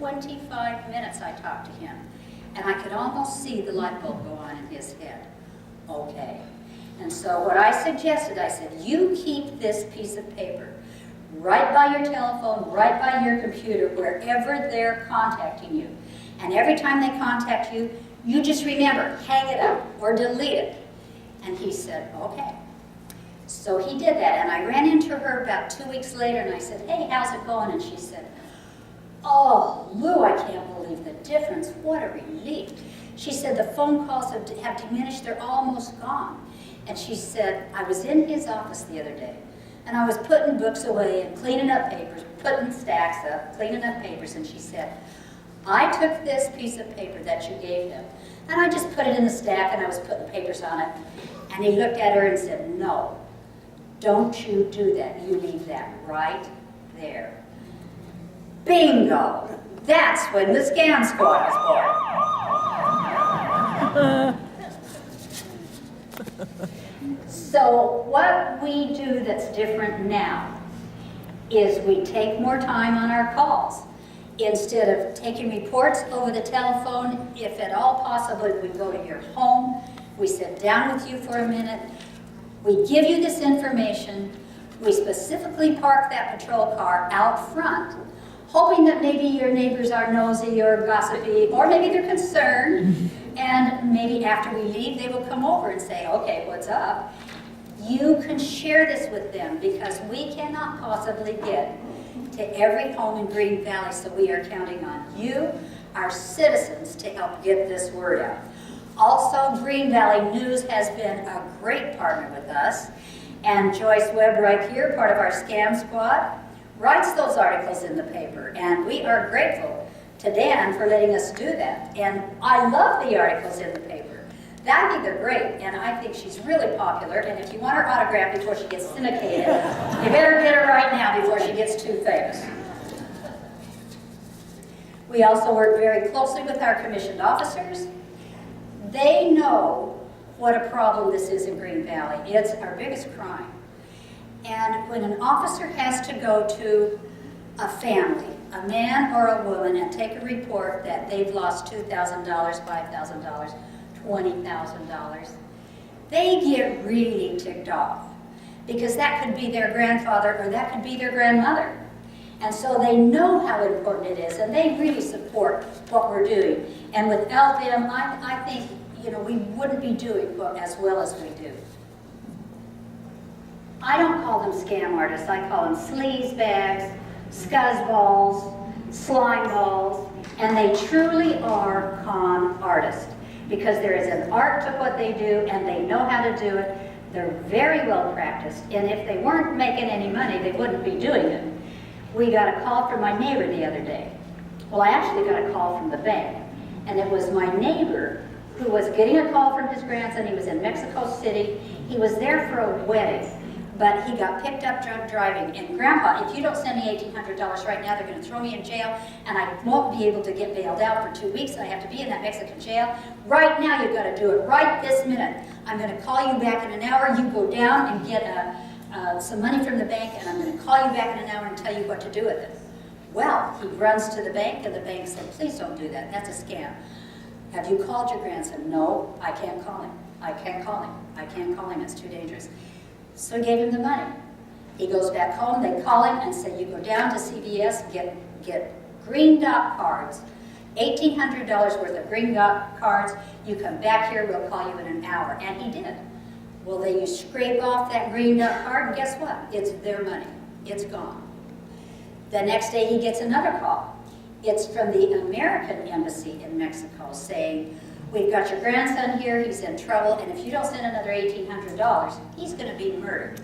25 minutes I talked to him, and I could almost see the light bulb go on in his head. Okay. And so what I suggested, I said, you keep this piece of paper right by your telephone, right by your computer, wherever they're contacting you. And every time they contact you, you just remember, hang it up or delete it. And he said, okay. So he did that, and I ran into her about 2 weeks later, and I said, hey, how's it going? And she said, oh, Lou, I can't believe the difference. What a relief. She said, the phone calls have diminished. They're almost gone. And she said, I was in his office the other day, and I was putting books away and cleaning up papers, putting stacks up, cleaning up papers, and she said, I took this piece of paper that you gave him, and I just put it in the stack, and I was putting papers on it. And he looked at her and said, no, don't you do that. You leave that right there. Bingo! That's when the Scam Squad was born. So what we do that's different now is we take more time on our calls. Instead of taking reports over the telephone, if at all possible, we go to your home, we sit down with you for a minute, we give you this information, we specifically park that patrol car out front, hoping that maybe your neighbors are nosy or gossipy, or maybe they're concerned, and maybe after we leave, they will come over and say, okay, what's up? You can share this with them, because we cannot possibly get to every home in Green Valley, so we are counting on you, our citizens, to help get this word out. Also, Green Valley News has been a great partner with us, and Joyce Webb right here, part of our Scam Squad, writes those articles in the paper, and we are grateful to Dan for letting us do that. And I love the articles in the paper. I think they're great, and I think she's really popular, and if you want her autograph before she gets syndicated, you better get her right now before she gets too famous. We also work very closely with our commissioned officers. They know what a problem this is in Green Valley. It's our biggest crime. And when an officer has to go to a family, a man or a woman, and take a report that they've lost $2,000, $5,000, $20,000, they get really ticked off, because that could be their grandfather or that could be their grandmother. And so they know how important it is, and they really support what we're doing. And without them, I think, we wouldn't be doing as well as we do. I don't call them scam artists. I call them sleaze bags, scuzzballs, slime balls, and they truly are con artists, because there is an art to what they do, and they know how to do it. They're very well practiced, and if they weren't making any money, they wouldn't be doing it. We got a call from my neighbor the other day. Well, I actually got a call from the bank, and it was my neighbor who was getting a call from his grandson. He was in Mexico City. He was there for a wedding, but he got picked up drunk driving. And Grandpa, if you don't send me $1,800 right now, they're going to throw me in jail, and I won't be able to get bailed out for 2 weeks. I have to be in that Mexican jail. Right now, you've got to do it right this minute. I'm going to call you back in an hour. You go down and get some money from the bank, and I'm going to call you back in an hour and tell you what to do with it. Well, he runs to the bank, and the bank said, please don't do that. That's a scam. Have you called your grandson? No, I can't call him. I can't call him. I can't call him. It's too dangerous. So he gave him the money. He goes back home. They call him and say, you go down to CVS, get green dot cards, $1,800 worth of green dot cards. You come back here, we'll call you in an hour. And he did. Well, then you scrape off that green dot card, and guess what? It's their money. It's gone. The next day he gets another call. It's from the American Embassy in Mexico saying, we've got your grandson here, he's in trouble, and if you don't send another $1,800, he's going to be murdered.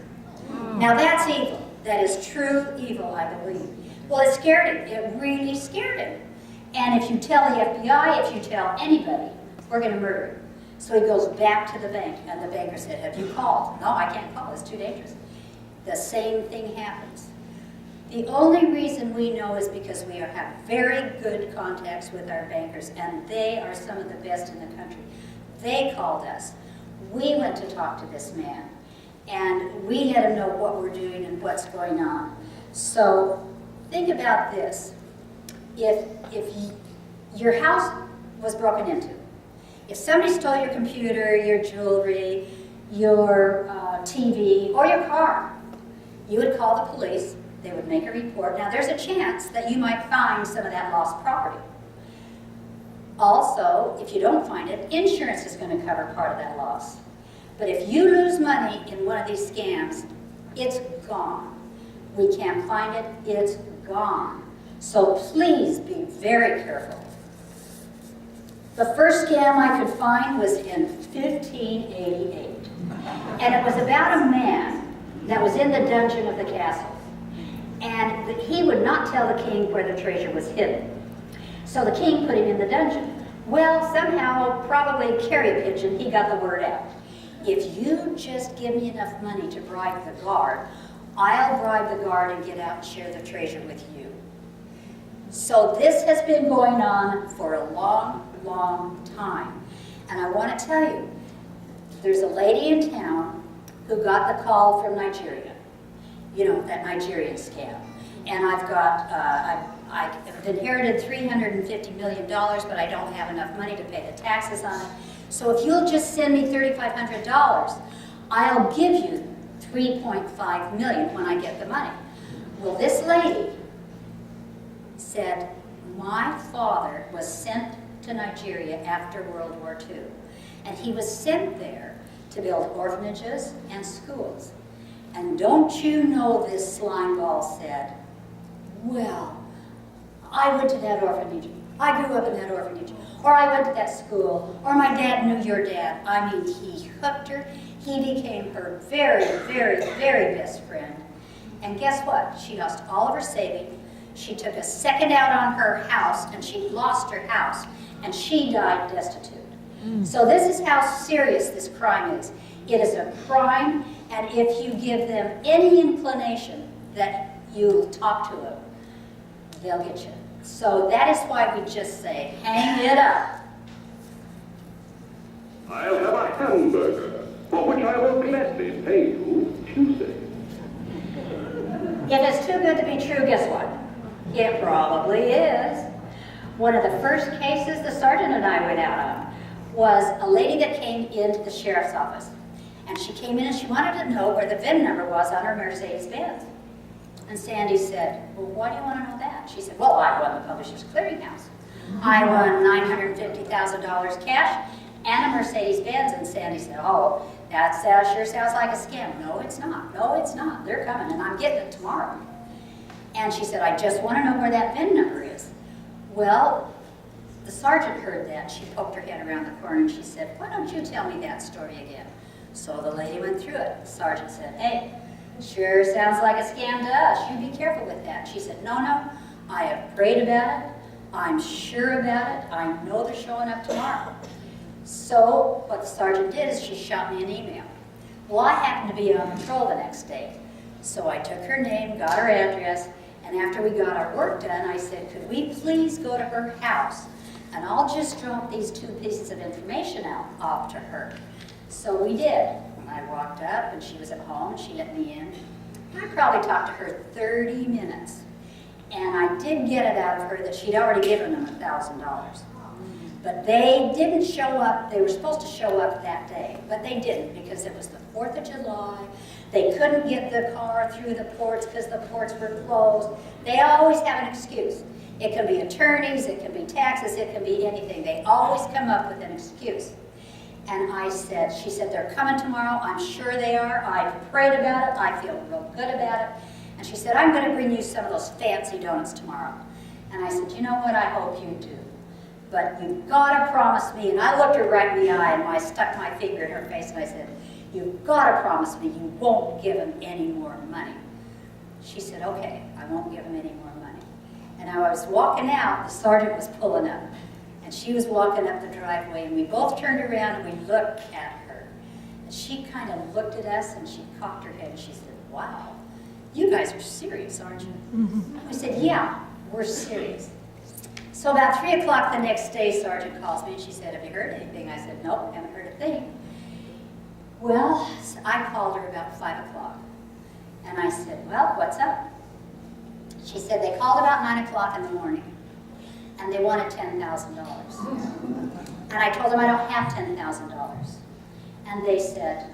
Now that's evil. That is true evil, I believe. Well, it scared him. It really scared him. And if you tell the FBI, if you tell anybody, we're going to murder him. So he goes back to the bank, and the banker said, have you called? No, I can't call. It's too dangerous. The same thing happens. The only reason we know is because we have very good contacts with our bankers, and they are some of the best in the country. They called us. We went to talk to this man, and we let him know what we're doing and what's going on. So think about this. if your house was broken into, if somebody stole your computer, your jewelry, your TV, or your car, you would call the police, they would make a report. Now there's a chance that you might find some of that lost property. Also, if you don't find it, insurance is going to cover part of that loss. But if you lose money in one of these scams, it's gone. We can't find it, it's gone. So please be very careful. The first scam I could find was in 1588. And it was about a man that was in the dungeon of the castle. And he would not tell the king where the treasure was hidden. So the king put him in the dungeon. Well, somehow, probably carrier pigeon, he got the word out. If you just give me enough money to bribe the guard, I'll bribe the guard and get out and share the treasure with you. So this has been going on for a long, long time. And I want to tell you, there's a lady in town who got the call from Nigeria. You know, that Nigerian scam. And I've got, I've inherited $350 million, but I don't have enough money to pay the taxes on it. So if you'll just send me $3,500, I'll give you $3.5 million when I get the money. Well, this lady said, my father was sent to Nigeria after World War II, and he was sent there to build orphanages and schools. And don't you know, this slime ball said, well, I went to that orphanage, I grew up in that orphanage, or I went to that school, or my dad knew your dad. I mean, he hooked her, he became her very, very, very best friend. And guess what? She lost all of her savings. She took a second out on her house, and she lost her house, and she died destitute. So this is how serious this crime is. It is a crime, and if you give them any inclination that you'll talk to them, they'll get you. So that is why we just say, hang it up. I'll have a hamburger, for which I will gladly pay you Tuesday. If it's too good to be true, guess what? It probably is. One of the first cases the sergeant and I went out on was a lady that came into the sheriff's office. And she came in and she wanted to know where the VIN number was on her Mercedes-Benz. And Sandy said, well, why do you want to know that? She said, well, I won the Publishers Clearinghouse. I won $950,000 cash and a Mercedes-Benz. And Sandy said, oh, that sure sounds like a scam. No, it's not. No, it's not. They're coming, and I'm getting it tomorrow. And she said, I just want to know where that VIN number is. Well, the sergeant heard that. She poked her head around the corner and she said, why don't you tell me that story again? So the lady went through it. The sergeant said, hey, sure sounds like a scam to us. You be careful with that. She said, no, I have prayed about it. I'm sure about it. I know they're showing up tomorrow. So what the sergeant did is she shot me an email. Well, I happened to be on patrol the next day. So I took her name, got her address, and after we got our work done, I said, could we please go to her house? And I'll just drop these 2 pieces of information off to her. So we did. I walked up, and she was at home, and she let me in. I probably talked to her 30 minutes. And I did get it out of her that she'd already given them $1,000. But they didn't show up. They were supposed to show up that day, but they didn't because it was the 4th of July. They couldn't get the car through the ports because the ports were closed. They always have an excuse. It can be attorneys, it can be taxes, it can be anything. They always come up with an excuse. And I said, she said, they're coming tomorrow. I'm sure they are. I've prayed about it. I feel real good about it. And she said, I'm going to bring you some of those fancy donuts tomorrow. And I said, you know what? I hope you do. But you've got to promise me. And I looked her right in the eye, and I stuck my finger in her face, and I said, you've got to promise me you won't give him any more money. She said, okay, I won't give him any more money. And I was walking out, the sergeant was pulling up. And she was walking up the driveway, and we both turned around and we looked at her. And she kind of looked at us, and she cocked her head, and she said, wow, you guys are serious, aren't you? We said, yeah, we're serious. So about 3 o'clock the next day, Sergeant calls me, and she said, have you heard anything? I said, nope, haven't heard a thing. Well, I called her about 5 o'clock, and I said, well, what's up? She said, they called about 9 o'clock in the morning, and they wanted $10,000. And I told them I don't have $10,000. And they said,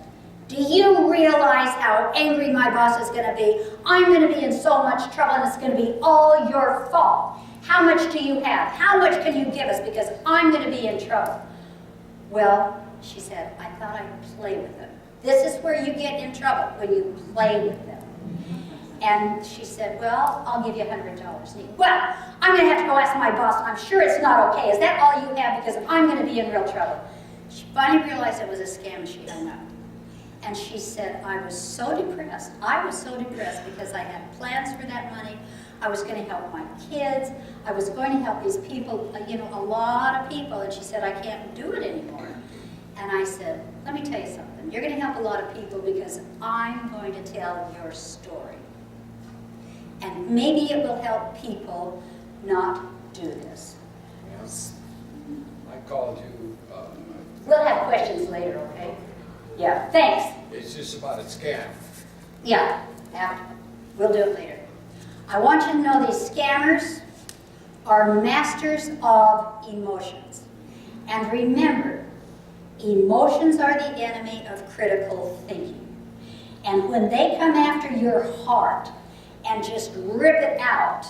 do you realize how angry my boss is going to be? I'm going to be in so much trouble and it's going to be all your fault. How much do you have? How much can you give us? Because I'm going to be in trouble. Well, she said, I thought I'd play with them. This is where you get in trouble, when you play with them. And she said, well, I'll give you $100. Well, I'm going to have to go ask my boss. I'm sure it's not okay. Is that all you have? Because I'm going to be in real trouble. She finally realized it was a scam and she hung up. And she said, I was so depressed. I was so depressed because I had plans for that money. I was going to help my kids. I was going to help these people, you know, a lot of people. And she said, I can't do it anymore. And I said, let me tell you something. You're going to help a lot of people because I'm going to tell your story. And maybe it will help people not do this. Yes. I called you. We'll have questions later, okay? Yeah, thanks. It's just about a scam. Yeah, we'll do it later. I want you to know these scammers are masters of emotions. And remember, emotions are the enemy of critical thinking. And when they come after your heart and just rip it out,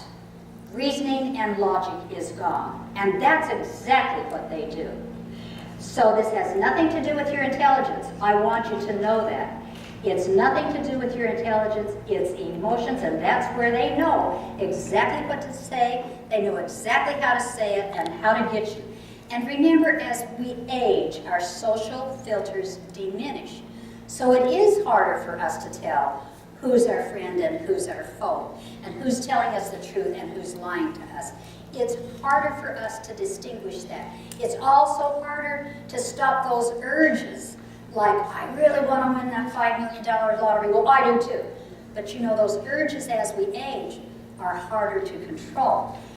reasoning and logic is gone. And that's exactly what they do. So this has nothing to do with your intelligence. I want you to know that. It's nothing to do with your intelligence, it's emotions, and that's where they know exactly what to say, they know exactly how to say it, and how to get you. And remember, as we age, our social filters diminish. So it is harder for us to tell who's our friend and who's our foe, and who's telling us the truth and who's lying to us. It's harder for us to distinguish that. It's also harder to stop those urges, like, I really want to win that $5 million lottery. Well, I do too. But you know, those urges as we age are harder to control.